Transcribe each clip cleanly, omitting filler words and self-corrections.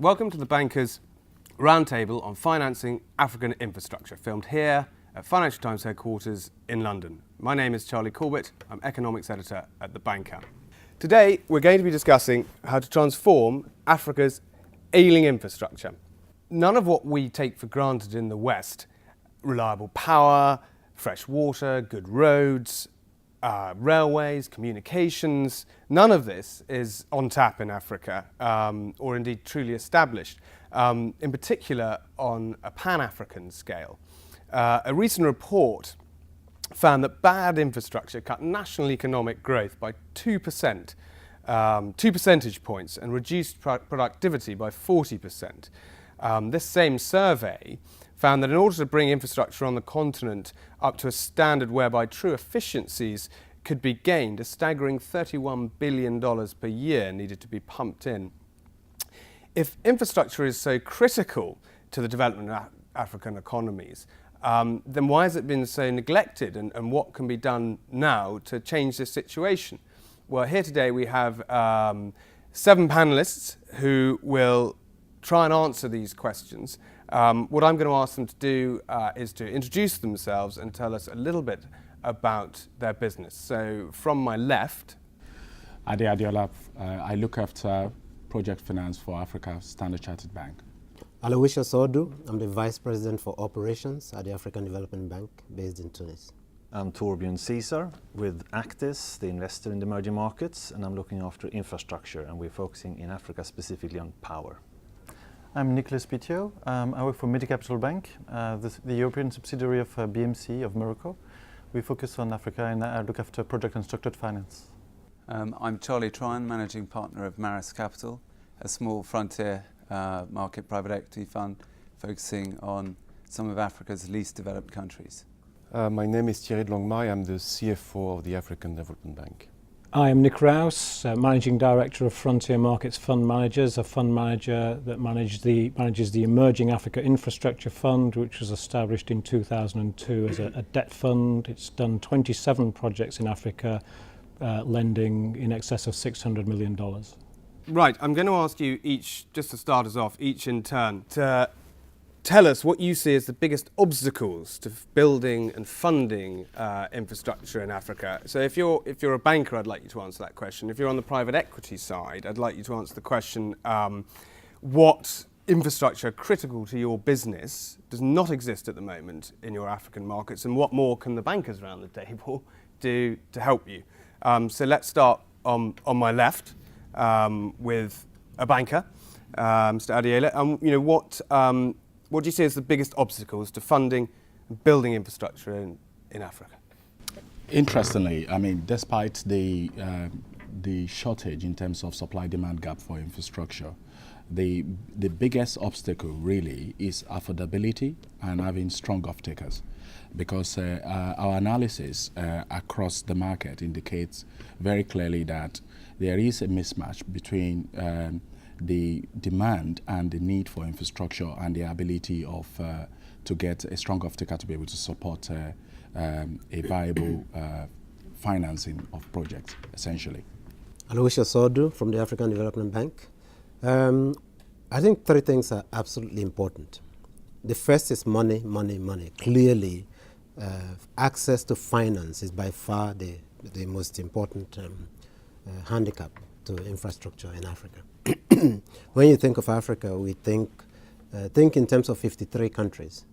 Welcome to the Bankers Roundtable on Financing African Infrastructure, filmed here at Financial Times headquarters in London. My name is Charlie Corbett. I'm Economics Editor at The Banker. Today we're going to be discussing how to transform Africa's ailing infrastructure. None of what we take for granted in the West, reliable power, fresh water, good roads, railways, communications, none of this is on tap in Africa, or indeed truly established, in particular on a Pan-African scale. A recent report found that bad infrastructure cut national economic growth by 2%, 2 percentage points, and reduced productivity by 40%. This same survey found that in order to bring infrastructure on the continent up to a standard whereby true efficiencies could be gained, a staggering $31 billion per year needed to be pumped in. If infrastructure is so critical to the development of African economies, then why has it been so neglected, and what can be done now to change this situation? Well, here today we have 7 panellists who will try and answer these questions. What I'm going to ask them to do is to introduce themselves and tell us a little bit about their business. So from my left, Ade Adiola, I look after project finance for Africa, Standard Chartered Bank. Aloysius Sodu, I'm the Vice President for Operations at the African Development Bank based in Tunis. I'm Torbjörn Caesar with Actis, the investor in the emerging markets, and I'm looking after infrastructure, and we're focusing in Africa specifically on power. I'm Nicolas Pitio. I work for Medicapital Bank, the European subsidiary of BMC of Morocco. We focus on Africa and I look after project and structured finance. I'm Charlie Tryon, Managing Partner of Maris Capital, a small frontier market private equity fund focusing on some of Africa's least developed countries. My name is Thierry de Longmaille. I'm the CFO of the African Development Bank. I am Nick Rouse, Managing Director of Frontier Markets Fund Managers, a fund manager that manages the Emerging Africa Infrastructure Fund, which was established in 2002 as a debt fund. It's done 27 projects in Africa, lending in excess of $600 million. Right, I'm going to ask you each, just to start us off, each in turn, to tell us what you see as the biggest obstacles to building and funding infrastructure in Africa. So if you're a banker, I'd like you to answer that question. If you're on the private equity side, I'd like you to answer the question, what infrastructure critical to your business does not exist at the moment in your African markets, and what more can the bankers around the table do to help you? So let's start on my left with a banker, Mr. Adiola. What do you see as the biggest obstacles to funding and building infrastructure in Africa? Interestingly, I mean, despite the shortage in terms of supply-demand gap for infrastructure, the biggest obstacle really is affordability and having strong off-takers, because our analysis across the market indicates very clearly that there is a mismatch between the demand and the need for infrastructure and the ability of to get a strong off-taker to be able to support a viable financing of projects, essentially. Aloysius Sodu from the African Development Bank. I think 3 things are absolutely important. The first is money, money, money. Clearly, access to finance is by far the most important handicap to infrastructure in Africa. When you think of Africa, we think in terms of 53 countries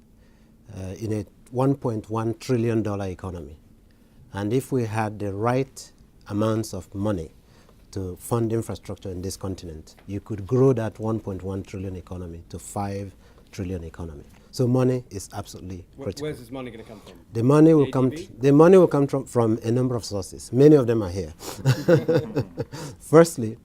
in a $1.1 trillion economy. And if we had the right amounts of money to fund infrastructure in this continent, you could grow that 1.1 trillion economy to 5 trillion economy. So money is absolutely critical. Where's this money going to come from? The money will come. The money will come from a number of sources. Many of them are here. Firstly,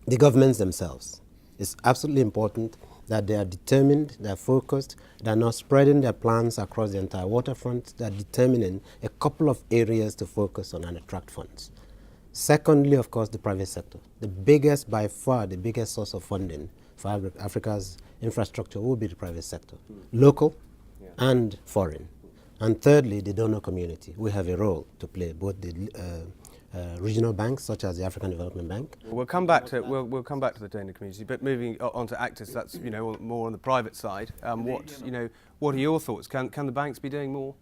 the governments themselves. It's absolutely important that they are determined, they are focused, they are not spreading their plans across the entire waterfront. They are determining a couple of areas to focus on and attract funds. Secondly, of course, the private sector. By far, the biggest source of funding for Africa's infrastructure will be the private sector, local and foreign. And thirdly, the donor community. We have a role to play, both the regional banks such as the African Development Bank. We'll come back to the donor community, but moving on to Actis, that's more on the private side. What are your thoughts? Can the banks be doing more?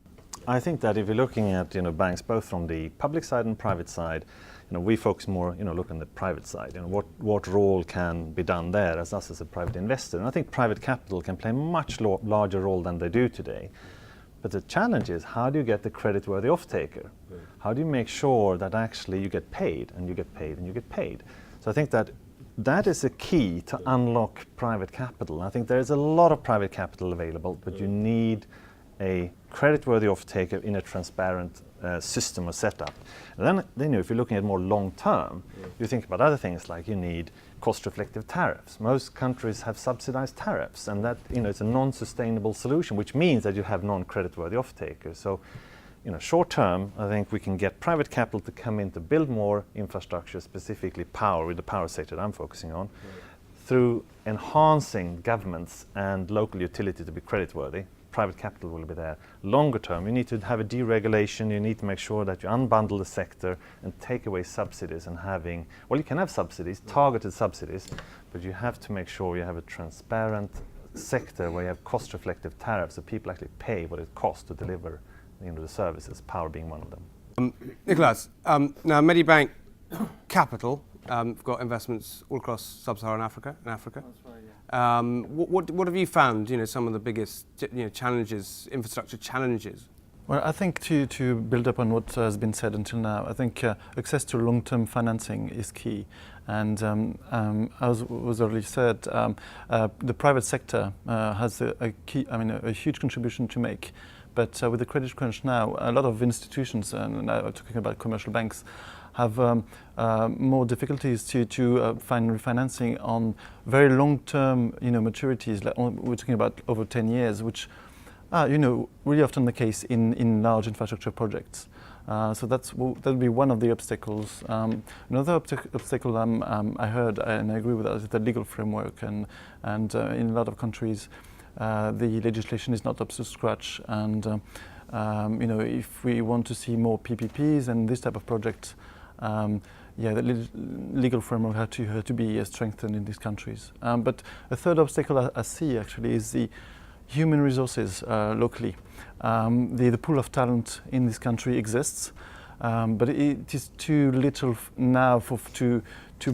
I think that if you're looking at banks both from the public side and private side, we focus more look on the private side. What role can be done there as us as a private investor? And I think private capital can play a much larger role than they do today. But the challenge is, how do you get the credit-worthy off-taker? How do you make sure that actually you get paid and you get paid and you get paid? So I think that is a key to unlock private capital. I think there is a lot of private capital available, but you need a credit-worthy off-taker in a transparent system or setup. And then if you're looking at more long-term, you think about other things like you need cost-reflective tariffs. Most countries have subsidized tariffs, and that it's a non-sustainable solution, which means that you have non-credit-worthy off-takers. So, short-term, I think we can get private capital to come in to build more infrastructure, specifically power, with the power sector that I'm focusing on, through enhancing governments and local utility to be credit-worthy. Private capital will be there. Longer term, you need to have a deregulation, you need to make sure that you unbundle the sector and take away subsidies and you can have subsidies, targeted subsidies, but you have to make sure you have a transparent sector where you have cost-reflective tariffs so people actually pay what it costs to deliver the services, power being one of them. Nicholas, now Medibank Capital have got investments all across sub-Saharan Africa. That's right, yeah. What have you found? Some of the biggest challenges, infrastructure challenges. Well, I think to build up on what has been said until now, I think access to long-term financing is key. And as was already said, the private sector has a huge contribution to make. But with the credit crunch now, a lot of institutions, and now talking about commercial banks, have more difficulties to find refinancing on very long-term, maturities. We're talking about over 10 years, which really often the case in large infrastructure projects. So that'll be one of the obstacles. Another obstacle I heard, and I agree with that, is the legal framework, and in a lot of countries, the legislation is not up to scratch. And if we want to see more PPPs and this type of projects, the legal framework had to be strengthened in these countries. But a third obstacle I see actually is the human resources locally. The pool of talent in this country exists, but it is too little now to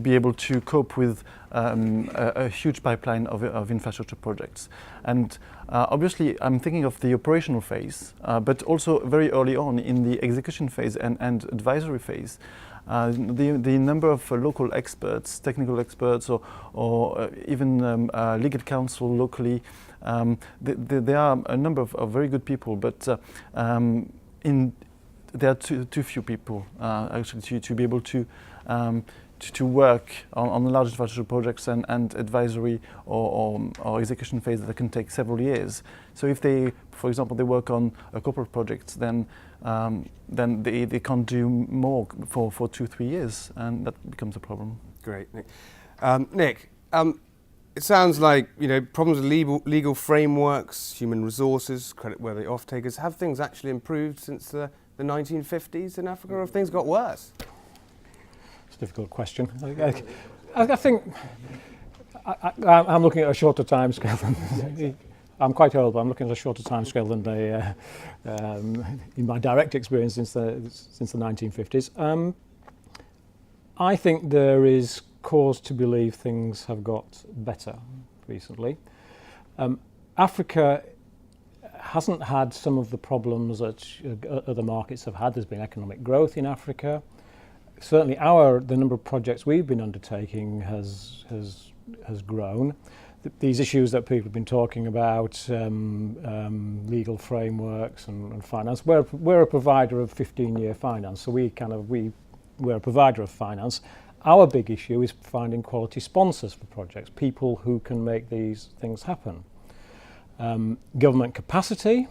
be able to cope with a huge pipeline of infrastructure projects. And obviously I'm thinking of the operational phase, but also very early on in the execution phase and advisory phase. The number of local experts, technical experts, or even legal counsel locally, there are a number of very good people, but there are too few people actually to be able to work on large infrastructure projects and advisory or execution phase that can take several years. So if they, for example, they work on a corporate project, then they can't do more for 2-3 years, and that becomes a problem. Great, Nick. Nick, it sounds like problems with legal frameworks, human resources, credit-worthy off-takers. Have things actually improved since the 1950s in Africa, or have things got worse? It's a difficult question. I think I'm looking at a shorter time scale. I'm quite old, but I'm looking at a shorter time scale than in my direct experience since the 1950s. I think there is cause to believe things have got better recently. Africa hasn't had some of the problems that other markets have had. There's been economic growth in Africa. Certainly the number of projects we've been undertaking has grown. These issues that people have been talking about, legal frameworks and finance, we're a provider of 15-year finance, so we're a provider of finance. Our big issue is finding quality sponsors for projects, people who can make these things happen. Government capacity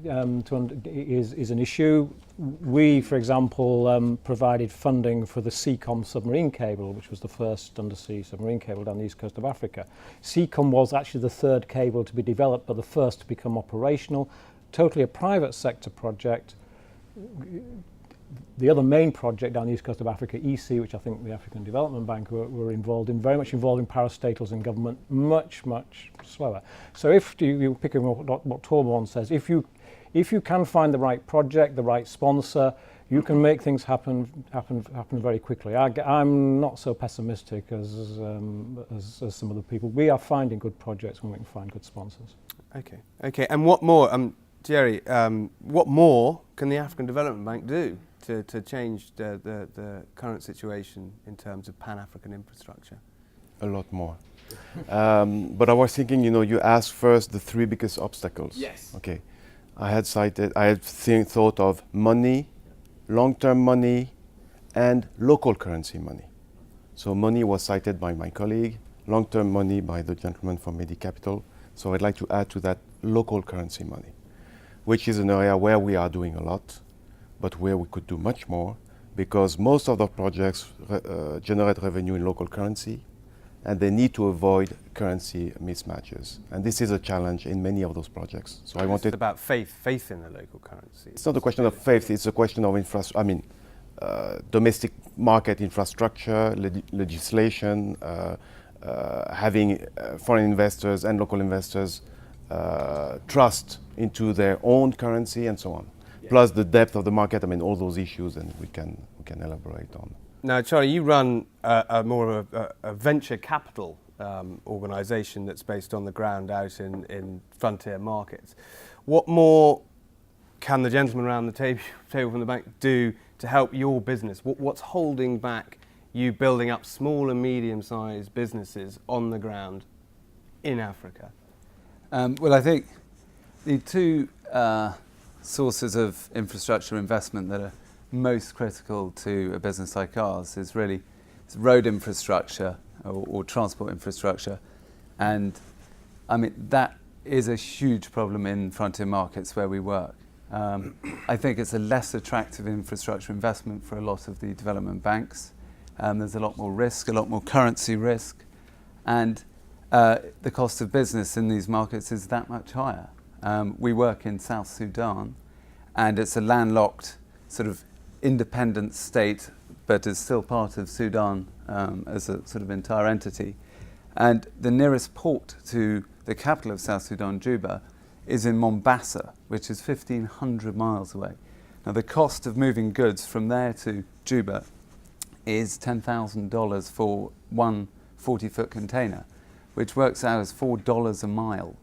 is an issue. We, for example, provided funding for the Seacom submarine cable, which was the first undersea submarine cable down the east coast of Africa. Seacom was actually the third cable to be developed, but the first to become operational. Totally a private sector project. the other main project down the east coast of Africa, EC, which I think the African Development Bank were involved in, very much involved in parastatals and government, much slower. So if you pick up what Torbjörn says, if you can find the right project, the right sponsor, you can make things happen very quickly. I'm not so pessimistic as some other people. We are finding good projects when we can find good sponsors. Okay. And what more, Jerry? What more can the African Development Bank do to change the current situation in terms of Pan-African infrastructure? A lot more. But I was thinking, you asked first the three biggest obstacles. Yes. Okay. I had thought of money, long-term money, and local currency money. So money was cited by my colleague, long-term money by the gentleman from Medicapital. So I'd like to add to that local currency money, which is an area where we are doing a lot, but where we could do much more, because most of the projects generate revenue in local currency, and they need to avoid currency mismatches. And this is a challenge in many of those projects. So I wanted... It's about faith in the local currency. It's not a question of faith, it's a question of domestic market infrastructure, legislation, having foreign investors and local investors trust into their own currency and so on. Yeah. Plus the depth of the market, all those issues, and we can elaborate on. Now, Charlie, you run more of a venture capital organisation that's based on the ground out in frontier markets. What more can the gentleman around the table from the bank do to help your business? What's holding back you building up small and medium-sized businesses on the ground in Africa? Well, I think the two sources of infrastructure investment that are most critical to a business like ours is really road infrastructure or transport infrastructure, and that is a huge problem in frontier markets where we work. I think it's a less attractive infrastructure investment for a lot of the development banks. There's a lot more risk, a lot more currency risk, and the cost of business in these markets is that much higher. We work in South Sudan, and it's a landlocked sort of independent state, but is still part of Sudan as a sort of entire entity. And the nearest port to the capital of South Sudan, Juba, is in Mombasa, which is 1,500 miles away. Now, the cost of moving goods from there to Juba is $10,000 for one 40-foot container, which works out as $4 a mile.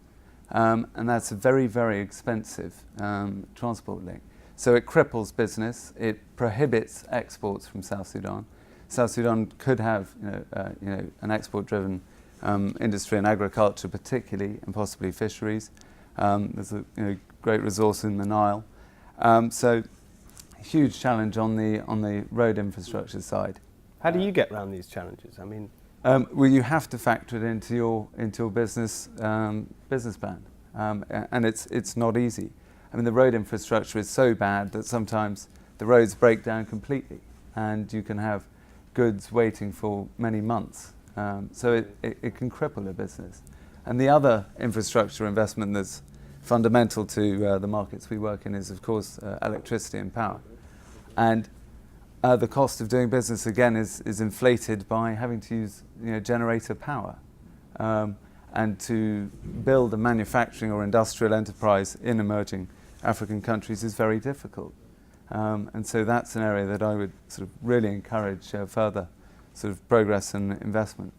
And that's a very, very expensive transport link. So it cripples business. It prohibits exports from South Sudan. South Sudan could have, an export-driven industry and agriculture, particularly, and possibly fisheries. There's a great resource in the Nile. So, huge challenge on the road infrastructure side. How do you get around these challenges? Well, you have to factor it into your business plan, and it's not easy. The road infrastructure is so bad that sometimes the roads break down completely, and you can have goods waiting for many months. So it can cripple a business. And the other infrastructure investment that's fundamental to the markets we work in is, of course, electricity and power. And the cost of doing business, again, is inflated by having to use generator power. And to build a manufacturing or industrial enterprise in emerging African countries is very difficult. And so that's an area that I would sort of really encourage further sort of progress and investment.